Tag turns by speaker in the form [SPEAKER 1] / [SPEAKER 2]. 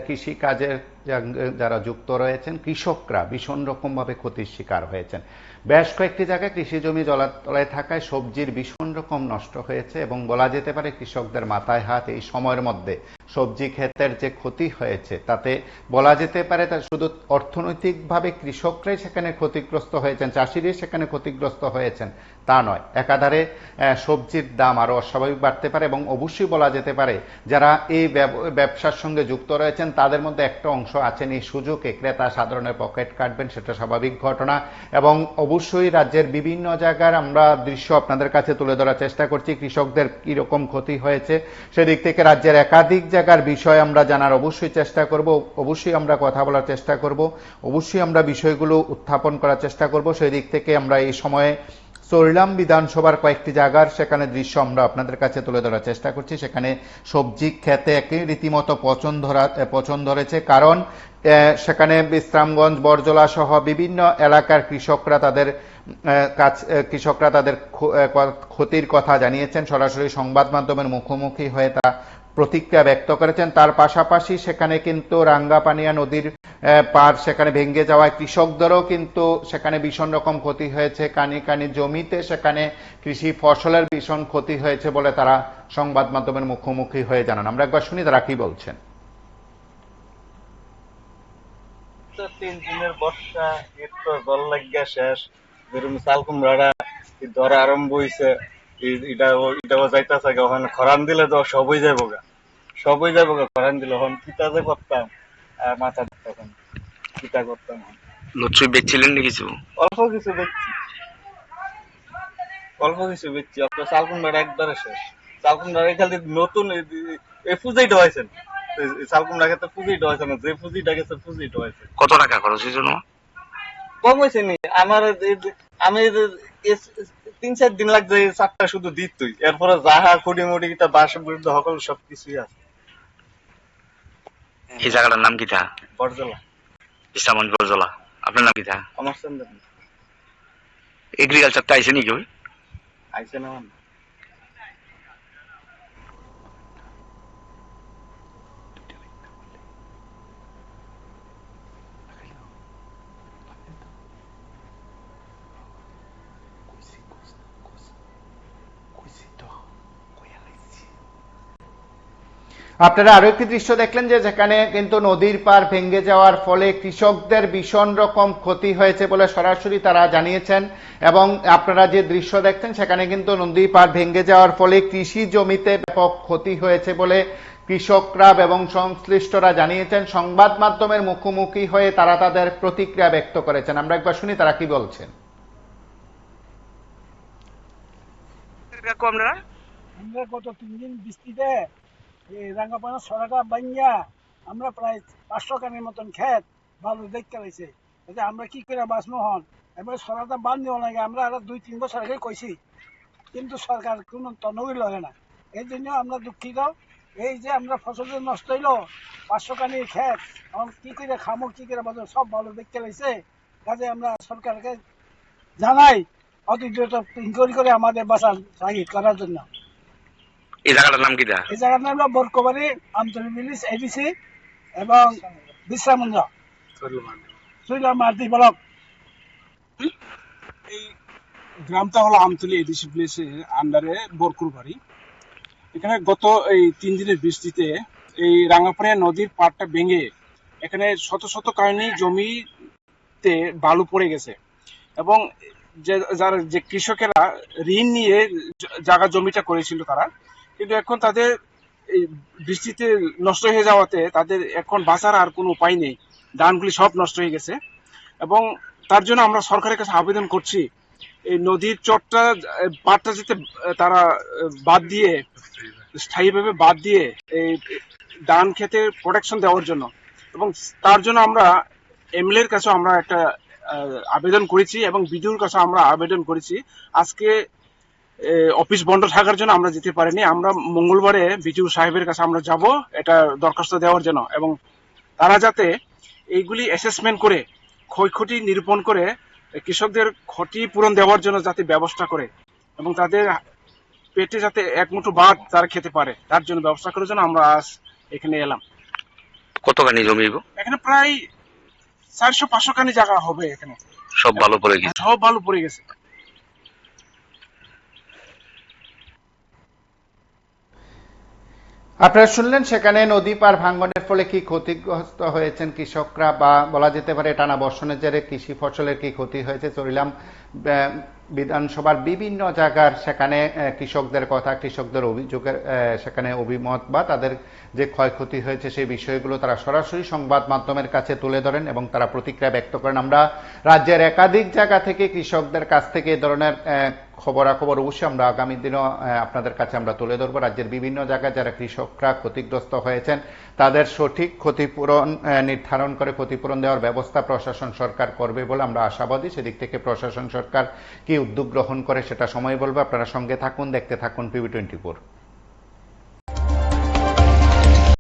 [SPEAKER 1] কৃষি কাজের যারা যুক্ত রয়েছেন কৃষকরা ভীষণ রকমভাবে ক্ষতির শিকার হয়েছেন। বেশ কয়েকটি জায়গায় কৃষি জমি জলাতলায় থাকায় সবজির ভীষণ রকম নষ্ট হয়েছে এবং বলা যেতে পারে কৃষকদের মাথায় হাত। এই সময়ের মধ্যে সবজি ক্ষেতের যে ক্ষতি হয়েছে তাতে বলা যেতে পারে তা শুধু অর্থনৈতিকভাবে কৃষকরাই সেখানে ক্ষতিগ্রস্ত হয়েছেন, চাষিরাই সেখানে ক্ষতিগ্রস্ত হয়েছেন তা নয়, একাধারে সবজির দাম আরো অস্বাভাবিক বাড়তে পারে এবং অবশ্যই বলা যেতে পারে যারা এই ব্যবসার সঙ্গে যুক্ত রয়েছেন তাদের মধ্যে একটা অংশ আছেন এই সুযোগে ক্রেতা সাধারণের পকেট কাটবেন, সেটা স্বাভাবিক ঘটনা। এবং অবশ্যই রাজ্যের বিভিন্ন জায়গার আমরা দৃশ্য আপনাদের কাছে তুলে ধরার চেষ্টা করছি, কৃষকদের কিরকম ক্ষতি হয়েছে সেদিক থেকে রাজ্যের একাধিক জায়গার বিষয় আমরা জানার অবশ্যই চেষ্টা করব, অবশ্যই আমরা কথা বলার চেষ্টা করব, অবশ্যই আমরা বিষয়গুলো উত্থাপন করার চেষ্টা করব। সেই দিক থেকে আমরা এই সময়ে চরিলাম বিধানসভার কয়েকটি জায়গার সেখানে দৃশ্য আমরা আপনাদের কাছে তুলে ধরার চেষ্টা করছি। সেখানে সবজি খেতে একই রীতিমতো পচন ধরেছে, কারণ সেখানে বিশ্রামগঞ্জ, বরজলা সহ বিভিন্ন এলাকার কৃষকরা তাদের ক্ষতির কথা জানিয়েছেন, সরাসরি সংবাদ মাধ্যমের মুখোমুখি হয়ে তারা প্রতিক্রিয়া ব্যক্ত করেছেন। তার পাশাপাশি সেখানে কিন্তু রাঙ্গাপানিয়া নদীর পার সেখানে ভেঙে যাওয়ায় কৃষকদেরও কিন্তু সেখানে ভীষণ রকম ক্ষতি হয়েছে, কানি কানি জমিতে সেখানে কৃষি ফসলের ভীষণ ক্ষতি হয়েছে বলে তারা সংবাদ মাধ্যমের মুখোমুখি হয়ে জানান। আমরা একবার শুনি তারা কি বলছেন।
[SPEAKER 2] 3 দিনের বর্ষা, এর তো জল লাগিয়া শেষ। যেরকম চাল কুমড়াটা ধরা আরম্ভ হইছে, এটাও যাইতাছে গা। ওখানে খরান দিলে তো সবই যাইব গা, সবই যাইব গা খরান দিলে। এখন কিতা যে করতাম মাথা তখন কিতা করতাম।
[SPEAKER 3] লচ্ছুই বেচছিলেন না কিছু?
[SPEAKER 2] অল্প কিছু বেচছি, অল্প কিছু বেচছি। আপনার চাল কুমড়াটা একবারে শেষ। চাল কুমড়া খালি নতুন এই পুজোইটা হয়েছে না, চাল কুমড়া খেতে পুজিটা হয়েছে না, যে পুজিটা গেছে পুজিটা হয়েছে।
[SPEAKER 3] কত টাকা খরচ হয়েছিল?
[SPEAKER 2] কম হয়েছে নি আমার। আমি 3-4 দিন লাগছে এই চারটা শুধু দিতই। এরপরে যাহা খুঁটি মুটি কিটা বাস বৃদ্ধ সকল সবকিছুই আছে।
[SPEAKER 3] এই জায়গাটার নাম কিটা?
[SPEAKER 2] বরজলা।
[SPEAKER 3] ইসলামগঞ্জ বরজলা। আপনার নাম কিটা?
[SPEAKER 2] আমার সন্দেহ
[SPEAKER 3] এগ্রিকালচারটা আইসে নাকি ওই?
[SPEAKER 2] আইসে না মানে।
[SPEAKER 1] আপনারা আরো একটি দৃশ্য দেখলেন যে যেখানে কিন্তু নদীর পার ভেঙে যাওয়ার ফলে কৃষকদের ভীষণ রকম ক্ষতি হয়েছে বলে সরাসরি তারা জানিয়েছেন। এবং আপনারা যে দৃশ্য দেখছেন সেখানে কিন্তু নদীর পার ভেঙে যাওয়ার ফলে কৃষি জমিতে ব্যাপক ক্ষতি হয়েছে বলে কৃষকরা এবং সংশ্লিষ্টরা জানিয়েছেন। সংবাদ মাধ্যমের মুখোমুখি হয়ে তারা তাদের প্রতিক্রিয়া ব্যক্ত করেছেন। আমরা একবার শুনি তারা কি বলছেন।
[SPEAKER 4] আমরা গত 3 দিন বৃষ্টিতে এই রাঙ্গাপানা সরাটা ভাঙ্গা আমরা প্রায় 500 কানের মতন ক্ষেত ভালো দেখতে পাইছে। এটা আমরা কি করে বাঁচবো হন। এবার সরাটা বান দেওয়া লাগে, আমরা আরো 2-3 বছর আগে কইছি, কিন্তু সরকার কোনো তনবি লয় না। এই জন্য আমরা দুঃখিত। এই যে আমরা ফসল নষ্ট হইলো 500 কানির ক্ষেত, এখন কি করে খামো, কি করে বাঁচবো, সব ভালো দেখতে পাইছে। কাজে আমরা সরকারকে জানাই অতি দ্রুত ইনকোয়ারি করে আমাদের বাঁচার সাহিত করার জন্য।
[SPEAKER 3] এই জায়গাটার নাম কিটা?
[SPEAKER 4] এই জায়গার নাম হলো বরকবাড়ি আন্তরিক ভিলেজ এডিসি এবং বিশ্রামগঞ্জ সুইলা মার্দি ব্লক।
[SPEAKER 5] এই গ্রামটা হলো আমতলী এডিসি ভিলেজের আন্ডারে বরকুর বাড়ি। এখানে গত এই 3 দিনের বৃষ্টিতে এই রাঙ্গাপানিয়া নদীর পাড়টা ভেঙে এখানে শত শত কারণে জমিতে বালু পড়ে গেছে এবং যারা যে কৃষকেরা ঋণ নিয়ে জায়গা জমিটা করেছিল তারা, কিন্তু এখন তাদের এই বৃষ্টিতে নষ্ট হয়ে যাওয়াতে তাদের এখন বাঁচার আর কোনো উপায় নেই। ধানগুলি সব নষ্ট হয়ে গেছে এবং তার জন্য আমরা সরকারের কাছে আবেদন করছি এই নদীর চরটা পাড়টা যাতে তারা বাদ দিয়ে, স্থায়ীভাবে বাদ দিয়ে এই ধান খেতে প্রোটেকশন দেওয়ার জন্য। এবং তার জন্য আমরা এমএলএর কাছে আমরা একটা আবেদন করেছি এবং বিডিওর কাছে আমরা আবেদন করেছি। আজকে অফিস বন্ধ থাকার জন্য আমরা যেতে পারিনি। আমরা মঙ্গলবারে বিডিও সাহেবের কাছে আমরা যাব এটা দরখাস্ত দেওয়ার জন্য, এবং তারা যাতে এইগুলি অ্যাসেসমেন্ট করে ক্ষয়ক্ষতি নিরূপণ করে কৃষকদের ক্ষতি পূরণ দেওয়ার জন্য যাতে ব্যবস্থা করে এবং তাদের পেটে যাতে এক মুঠো ভাত তারা খেতে পারে তার জন্য ব্যবস্থা করার জন্য আমরা আজ এখানে এলাম।
[SPEAKER 3] কতখানি জমি হইব?
[SPEAKER 5] এখানে প্রায় 400-500 খানি জায়গা হবে। এখানে
[SPEAKER 3] সব ভালো পড়ে গেছে।
[SPEAKER 5] সব ভালো পড়ে গেছে।
[SPEAKER 1] আপনারা শুনলেন সেখানে নদী পার ভাঙ্গনের ফলে কি ক্ষতিগ্রস্ত হয়েছেন কৃষকরা, বা বলা যেতে পারে টানা বর্ষণের জেরে কৃষি ফসলের কি ক্ষতি হয়েছে। চলিলাম বিধানসভার বিভিন্ন জায়গার সেখানে কৃষকদের কথা, কৃষকদের অভিযোগের সেখানে অভিমত বা তাদের যে ক্ষয়ক্ষতি হয়েছে সেই বিষয়গুলো তারা সরাসরি সংবাদ মাধ্যমের কাছে তুলে ধরেন এবং তারা প্রতিক্রিয়া ব্যক্ত করেন। আমরা রাজ্যের একাধিক জায়গা থেকে কৃষকদের কাছ থেকে এই ধরনের খবরাখবর অবশ্যই আমরা আগামী দিনও আপনাদের কাছে আমরা তুলে ধরবো। রাজ্যের বিভিন্ন জায়গায় যারা কৃষকরা ক্ষতিগ্রস্ত হয়েছেন তাদের সঠিক ক্ষতিপূরণ নির্ধারণ করে ক্ষতিপূরণ দেওয়ার ব্যবস্থা প্রশাসন সরকার করবে বলে আমরা আশাবাদী। সেদিক থেকে প্রশাসন সরকার কি উদ্যোগ গ্রহণ করে সেটা সময় বলবে। আপনারা সঙ্গে থাকুন, দেখতে থাকুন PB24।